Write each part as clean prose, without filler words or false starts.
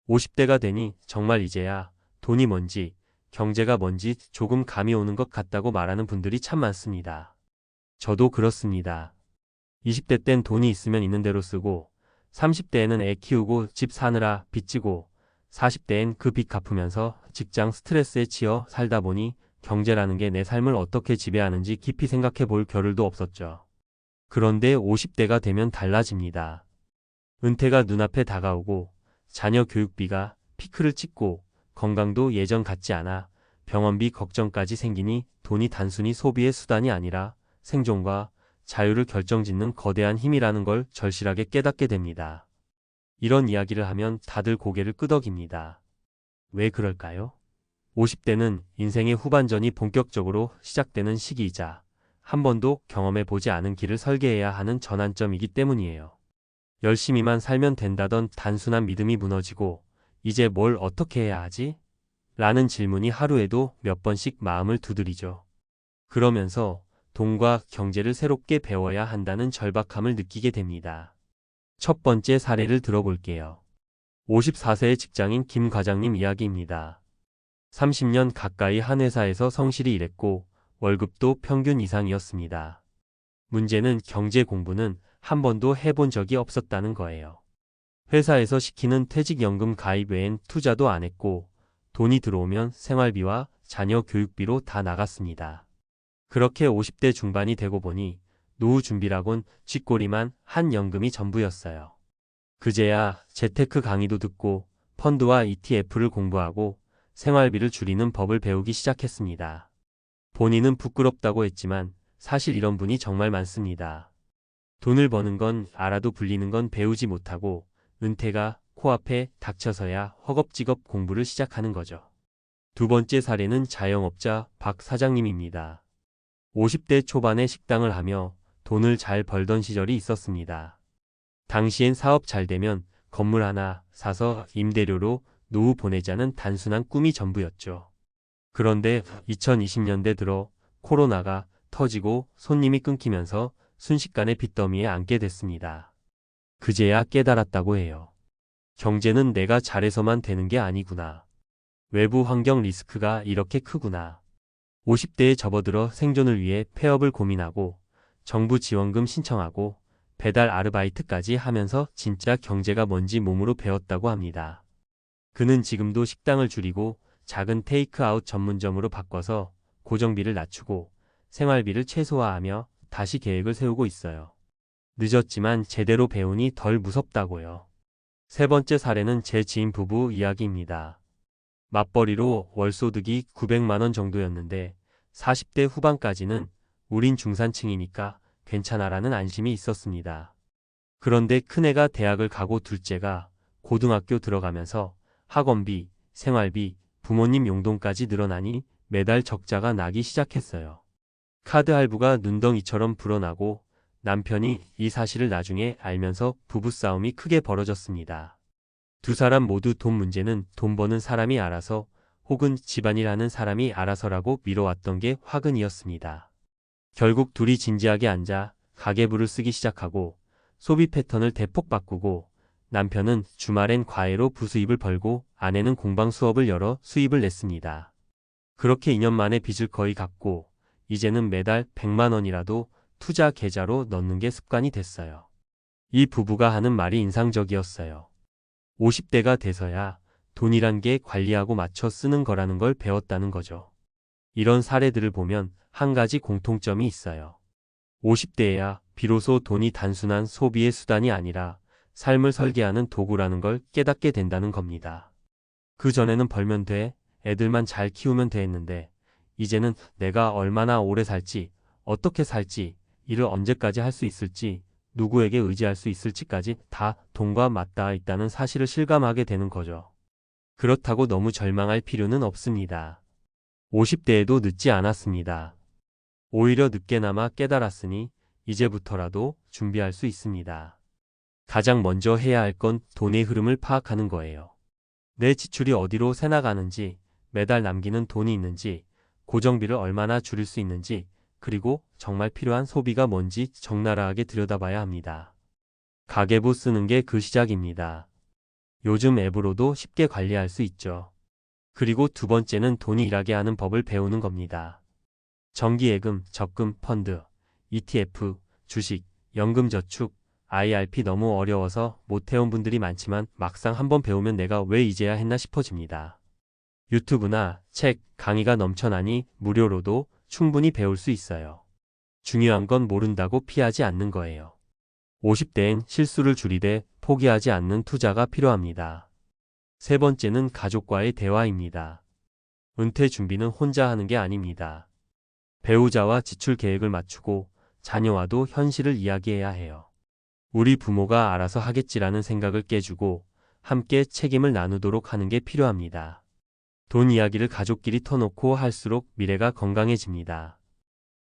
50대가 되니 정말 이제야 돈이 뭔지, 경제가 뭔지 조금 감이 오는 것 같다고 말하는 분들이 참 많습니다. 저도 그렇습니다. 20대 땐 돈이 있으면 있는 대로 쓰고, 30대에는 애 키우고 집 사느라 빚지고, 40대엔 그 빚 갚으면서 직장 스트레스에 치여 살다 보니 경제라는 게 내 삶을 어떻게 지배하는지 깊이 생각해 볼 겨를도 없었죠. 그런데 50대가 되면 달라집니다. 은퇴가 눈앞에 다가오고, 자녀 교육비가 피크를 찍고, 건강도 예전 같지 않아 병원비 걱정까지 생기니 돈이 단순히 소비의 수단이 아니라 생존과 자유를 결정짓는 거대한 힘이라는 걸 절실하게 깨닫게 됩니다. 이런 이야기를 하면 다들 고개를 끄덕입니다. 왜 그럴까요? 50대는 인생의 후반전이 본격적으로 시작되는 시기이자 한 번도 경험해 보지 않은 길을 설계해야 하는 전환점이기 때문이에요. 열심히만 살면 된다던 단순한 믿음이 무너지고 이제 뭘 어떻게 해야 하지? 라는 질문이 하루에도 몇 번씩 마음을 두드리죠. 그러면서 돈과 경제를 새롭게 배워야 한다는 절박함을 느끼게 됩니다. 첫 번째 사례를 들어볼게요. 54세의 직장인 김 과장님 이야기입니다. 30년 가까이 한 회사에서 성실히 일했고 월급도 평균 이상이었습니다. 문제는 경제 공부는 한 번도 해본 적이 없었다는 거예요. 회사에서 시키는 퇴직연금 가입 외엔 투자도 안 했고 돈이 들어오면 생활비와 자녀 교육비로 다 나갔습니다. 그렇게 50대 중반이 되고 보니 노후 준비라곤 쥐꼬리만 한 연금이 전부였어요. 그제야 재테크 강의도 듣고 펀드와 ETF를 공부하고 생활비를 줄이는 법을 배우기 시작했습니다. 본인은 부끄럽다고 했지만 사실 이런 분이 정말 많습니다. 돈을 버는 건 알아도 불리는 건 배우지 못하고 은퇴가 코앞에 닥쳐서야 허겁지겁 공부를 시작하는 거죠. 두 번째 사례는 자영업자 박 사장님입니다. 50대 초반에 식당을 하며 돈을 잘 벌던 시절이 있었습니다. 당시엔 사업 잘 되면 건물 하나 사서 임대료로 노후 보내자는 단순한 꿈이 전부였죠. 그런데 2020년대 들어 코로나가 터지고 손님이 끊기면서 순식간에 빚더미에 앉게 됐습니다. 그제야 깨달았다고 해요. 경제는 내가 잘해서만 되는 게 아니구나. 외부 환경 리스크가 이렇게 크구나. 50대에 접어들어 생존을 위해 폐업을 고민하고 정부 지원금 신청하고 배달 아르바이트까지 하면서 진짜 경제가 뭔지 몸으로 배웠다고 합니다. 그는 지금도 식당을 줄이고 작은 테이크아웃 전문점으로 바꿔서 고정비를 낮추고 생활비를 최소화하며 다시 계획을 세우고 있어요. 늦었지만 제대로 배우니 덜 무섭다고요. 세 번째 사례는 제 지인 부부 이야기입니다. 맞벌이로 월소득이 900만 원 정도였는데 40대 후반까지는 우린 중산층이니까 괜찮아라는 안심이 있었습니다. 그런데 큰애가 대학을 가고 둘째가 고등학교 들어가면서 학원비, 생활비, 부모님 용돈까지 늘어나니 매달 적자가 나기 시작했어요. 카드 할부가 눈덩이처럼 불어나고 남편이 이 사실을 나중에 알면서 부부싸움이 크게 벌어졌습니다. 두 사람 모두 돈 문제는 돈 버는 사람이 알아서 혹은 집안일 하는 사람이 알아서라고 미뤄왔던 게 화근이었습니다. 결국 둘이 진지하게 앉아 가계부를 쓰기 시작하고 소비 패턴을 대폭 바꾸고 남편은 주말엔 과외로 부수입을 벌고 아내는 공방 수업을 열어 수입을 냈습니다. 그렇게 2년 만에 빚을 거의 갚고 이제는 매달 100만 원이라도 투자 계좌로 넣는 게 습관이 됐어요. 이 부부가 하는 말이 인상적이었어요. 50대가 돼서야 돈이란 게 관리하고 맞춰 쓰는 거라는 걸 배웠다는 거죠. 이런 사례들을 보면 한 가지 공통점이 있어요. 50대에야 비로소 돈이 단순한 소비의 수단이 아니라 삶을 설계하는 도구라는 걸 깨닫게 된다는 겁니다. 그 전에는 벌면 돼, 애들만 잘 키우면 돼 했는데 이제는 내가 얼마나 오래 살지, 어떻게 살지, 일을 언제까지 할 수 있을지, 누구에게 의지할 수 있을지까지 다 돈과 맞닿아 있다는 사실을 실감하게 되는 거죠. 그렇다고 너무 절망할 필요는 없습니다. 50대에도 늦지 않았습니다. 오히려 늦게나마 깨달았으니 이제부터라도 준비할 수 있습니다. 가장 먼저 해야 할 건 돈의 흐름을 파악하는 거예요. 내 지출이 어디로 새나가는지, 매달 남기는 돈이 있는지, 고정비를 얼마나 줄일 수 있는지, 그리고 정말 필요한 소비가 뭔지 적나라하게 들여다봐야 합니다. 가계부 쓰는 게 그 시작입니다. 요즘 앱으로도 쉽게 관리할 수 있죠. 그리고 두 번째는 돈이 일하게 하는 법을 배우는 겁니다. 정기예금, 적금, 펀드, ETF, 주식, 연금저축, IRP 너무 어려워서 못 해온 분들이 많지만 막상 한번 배우면 내가 왜 이제야 했나 싶어집니다. 유튜브나 책, 강의가 넘쳐나니 무료로도 충분히 배울 수 있어요. 중요한 건 모른다고 피하지 않는 거예요. 50대엔 실수를 줄이되 포기하지 않는 투자가 필요합니다. 세 번째는 가족과의 대화입니다. 은퇴 준비는 혼자 하는 게 아닙니다. 배우자와 지출 계획을 맞추고 자녀와도 현실을 이야기해야 해요. 우리 부모가 알아서 하겠지라는 생각을 깨주고 함께 책임을 나누도록 하는 게 필요합니다. 돈 이야기를 가족끼리 터놓고 할수록 미래가 건강해집니다.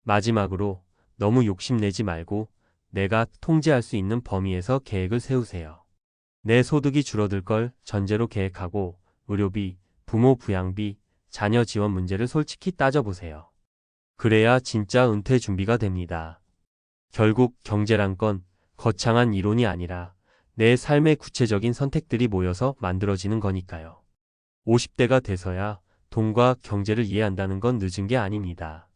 마지막으로 너무 욕심내지 말고 내가 통제할 수 있는 범위에서 계획을 세우세요. 내 소득이 줄어들 걸 전제로 계획하고 의료비, 부모 부양비, 자녀 지원 문제를 솔직히 따져보세요. 그래야 진짜 은퇴 준비가 됩니다. 결국 경제란 건 거창한 이론이 아니라 내 삶의 구체적인 선택들이 모여서 만들어지는 거니까요. 50대가 돼서야 돈과 경제를 이해한다는 건 늦은 게 아닙니다.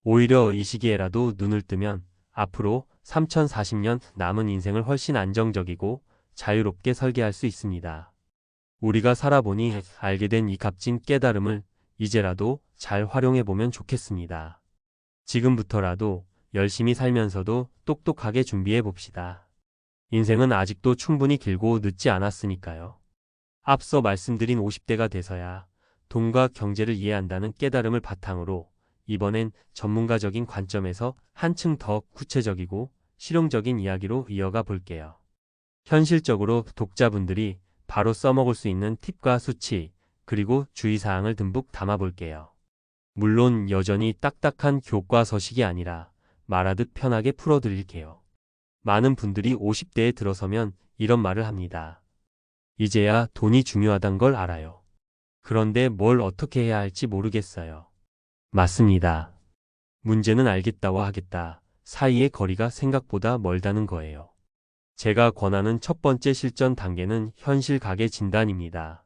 오히려 이 시기에라도 눈을 뜨면 앞으로 3040년 남은 인생을 훨씬 안정적이고 자유롭게 설계할 수 있습니다. 우리가 살아보니 알게 된 이 값진 깨달음을 이제라도 잘 활용해보면 좋겠습니다. 지금부터라도 열심히 살면서도 똑똑하게 준비해봅시다. 인생은 아직도 충분히 길고 늦지 않았으니까요. 앞서 말씀드린 50대가 돼서야 돈과 경제를 이해한다는 깨달음을 바탕으로 이번엔 전문가적인 관점에서 한층 더 구체적이고 실용적인 이야기로 이어가 볼게요. 현실적으로 독자분들이 바로 써먹을 수 있는 팁과 수치, 그리고 주의사항을 듬뿍 담아볼게요. 물론 여전히 딱딱한 교과서식이 아니라 말하듯 편하게 풀어드릴게요. 많은 분들이 50대에 들어서면 이런 말을 합니다. 이제야 돈이 중요하단 걸 알아요. 그런데 뭘 어떻게 해야 할지 모르겠어요. 맞습니다. 문제는 알겠다와 하겠다 사이의 거리가 생각보다 멀다는 거예요. 제가 권하는 첫 번째 실전 단계는 현실 가계 진단입니다.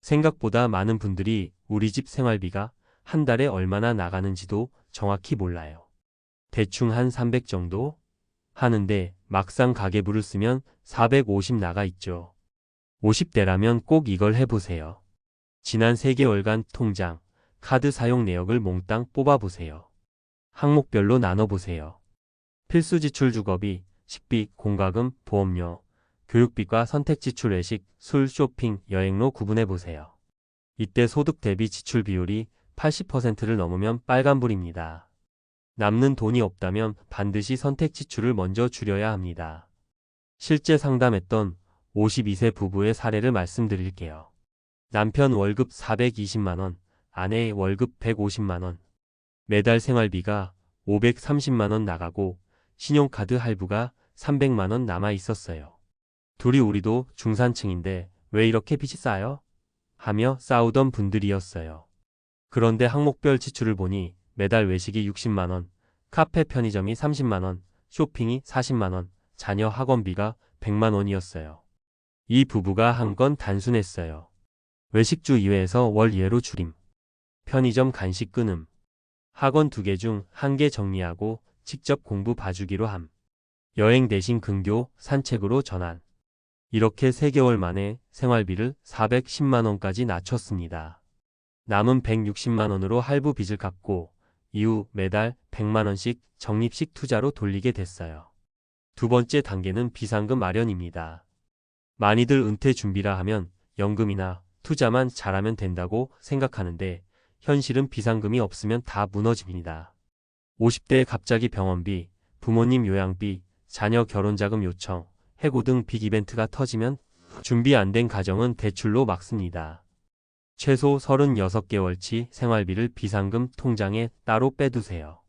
생각보다 많은 분들이 우리 집 생활비가 한 달에 얼마나 나가는지도 정확히 몰라요. 대충 한 300 정도 하는데 막상 가계부를 쓰면 450 나가 있죠. 50대라면 꼭 이걸 해보세요. 지난 3개월간 통장, 카드 사용 내역을 몽땅 뽑아보세요. 항목별로 나눠보세요. 필수 지출 주거비, 식비, 공과금, 보험료, 교육비과 선택 지출 외식, 술, 쇼핑, 여행로 구분해보세요. 이때 소득 대비 지출 비율이 80%를 넘으면 빨간불입니다. 남는 돈이 없다면 반드시 선택 지출을 먼저 줄여야 합니다. 실제 상담했던 52세 부부의 사례를 말씀드릴게요. 남편 월급 420만원, 아내 월급 150만원. 매달 생활비가 530만원 나가고 신용카드 할부가 300만원 남아 있었어요. 둘이 우리도 중산층인데 왜 이렇게 빚이 싸요? 하며 싸우던 분들이었어요. 그런데 항목별 지출을 보니 매달 외식이 60만원, 카페 편의점이 30만원, 쇼핑이 40만원, 자녀 학원비가 100만원이었어요. 이 부부가 한 건 단순했어요. 외식주 2회에서 월 2회로 줄임. 편의점 간식 끊음. 학원 2개 중 1개 정리하고 직접 공부 봐주기로 함. 여행 대신 근교, 산책으로 전환. 이렇게 3개월 만에 생활비를 410만원까지 낮췄습니다. 남은 160만원으로 할부 빚을 갚고 이후 매달 100만원씩 적립식 투자로 돌리게 됐어요. 두 번째 단계는 비상금 마련입니다. 많이들 은퇴 준비라 하면 연금이나 투자만 잘하면 된다고 생각하는데 현실은 비상금이 없으면 다 무너집니다. 50대에 갑자기 병원비, 부모님 요양비, 자녀 결혼자금 요청, 해고 등 빅이벤트가 터지면 준비 안 된 가정은 대출로 막습니다. 최소 36개월치 생활비를 비상금 통장에 따로 빼두세요.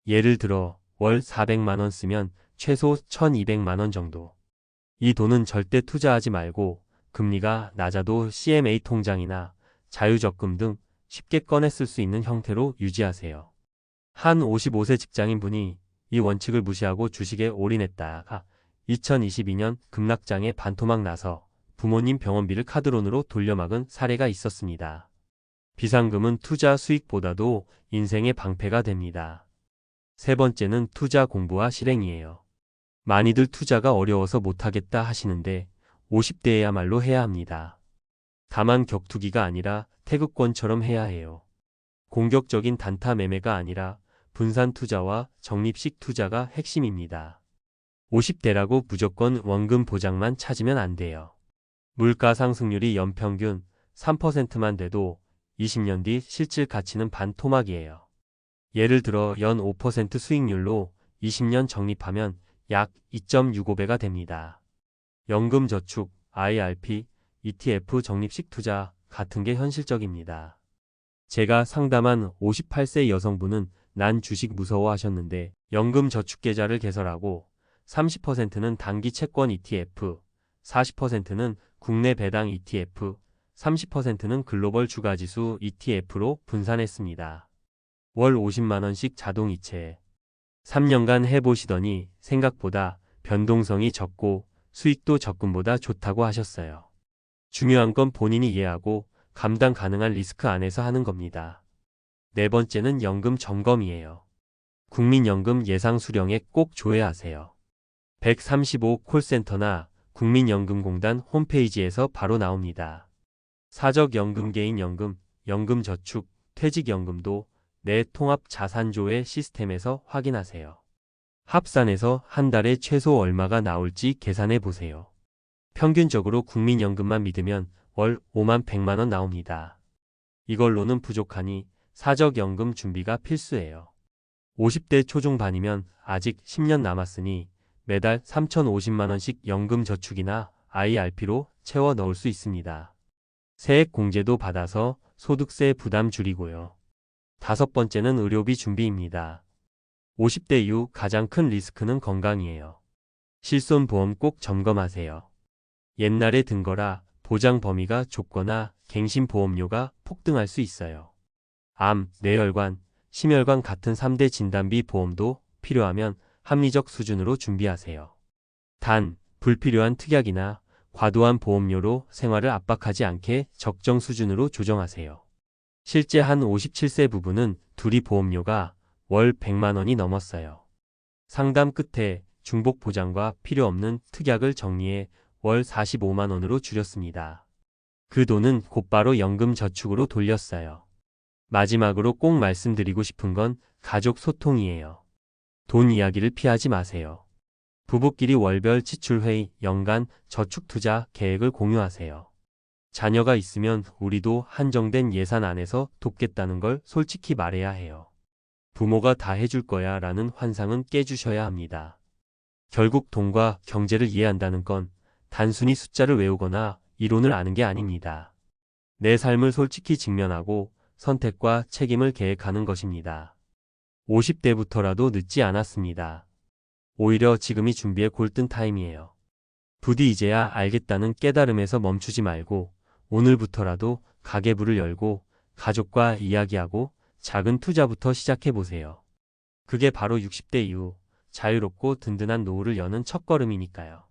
예를 들어 월 400만원 쓰면 최소 1200만원 정도. 이 돈은 절대 투자하지 말고 금리가 낮아도 CMA 통장이나 자유적금 등 쉽게 꺼내 쓸 수 있는 형태로 유지하세요. 한 55세 직장인분이 이 원칙을 무시하고 주식에 올인했다가 2022년 급락장에 반토막 나서 부모님 병원비를 카드론으로 돌려막은 사례가 있었습니다. 비상금은 투자 수익보다도 인생의 방패가 됩니다. 세 번째는 투자 공부와 실행이에요. 많이들 투자가 어려워서 못하겠다 하시는데 50대에야말로 해야 합니다. 다만 격투기가 아니라 태극권처럼 해야 해요. 공격적인 단타 매매가 아니라 분산 투자와 적립식 투자가 핵심입니다. 50대라고 무조건 원금 보장만 찾으면 안 돼요. 물가 상승률이 연평균 3%만 돼도 20년 뒤 실질 가치는 반토막이에요. 예를 들어 연 5% 수익률로 20년 적립하면 약 2.65배가 됩니다. 연금저축, IRP, ETF 적립식 투자 같은 게 현실적입니다. 제가 상담한 58세 여성분은 난 주식 무서워 하셨는데 연금저축계좌를 개설하고 30%는 단기 채권 ETF, 40%는 국내 배당 ETF, 30%는 글로벌 주가지수 ETF로 분산했습니다. 월 50만원씩 자동이체. 3년간 해보시더니 생각보다 변동성이 적고 수익도 적금보다 좋다고 하셨어요. 중요한 건 본인이 이해하고 감당 가능한 리스크 안에서 하는 겁니다. 네 번째는 연금 점검이에요. 국민연금 예상수령액 꼭 조회하세요. 135 콜센터나 국민연금공단 홈페이지에서 바로 나옵니다. 사적연금, 개인연금, 연금저축, 퇴직연금도 내 통합자산조회 시스템에서 확인하세요. 합산해서 한 달에 최소 얼마가 나올지 계산해 보세요. 평균적으로 국민연금만 믿으면 월 5만 100만원 나옵니다. 이걸로는 부족하니 사적연금 준비가 필수예요. 50대 초중반이면 아직 10년 남았으니 매달 3,050만원씩 연금저축이나 IRP로 채워 넣을 수 있습니다. 세액공제도 받아서 소득세 부담 줄이고요. 다섯 번째는 의료비 준비입니다. 50대 이후 가장 큰 리스크는 건강이에요. 실손보험 꼭 점검하세요. 옛날에 든 거라 보장 범위가 좁거나 갱신보험료가 폭등할 수 있어요. 암, 뇌혈관, 심혈관 같은 3대 진단비 보험도 필요하면 합리적 수준으로 준비하세요. 단, 불필요한 특약이나 과도한 보험료로 생활을 압박하지 않게 적정 수준으로 조정하세요. 실제 한 57세 부부는 둘이 보험료가 월 100만원이 넘었어요. 상담 끝에 중복 보장과 필요 없는 특약을 정리해 월 45만원으로 줄였습니다. 그 돈은 곧바로 연금저축으로 돌렸어요. 마지막으로 꼭 말씀드리고 싶은 건 가족 소통이에요. 돈 이야기를 피하지 마세요. 부부끼리 월별 지출회의, 연간 저축투자 계획을 공유하세요. 자녀가 있으면 우리도 한정된 예산 안에서 돕겠다는 걸 솔직히 말해야 해요. 부모가 다 해줄 거야 라는 환상은 깨주셔야 합니다. 결국 돈과 경제를 이해한다는 건 단순히 숫자를 외우거나 이론을 아는 게 아닙니다. 내 삶을 솔직히 직면하고 선택과 책임을 계획하는 것입니다. 50대부터라도 늦지 않았습니다. 오히려 지금이 준비의 골든 타임이에요. 부디 이제야 알겠다는 깨달음에서 멈추지 말고 오늘부터라도 가계부를 열고 가족과 이야기하고 작은 투자부터 시작해보세요. 그게 바로 60대 이후 자유롭고 든든한 노후를 여는 첫걸음이니까요.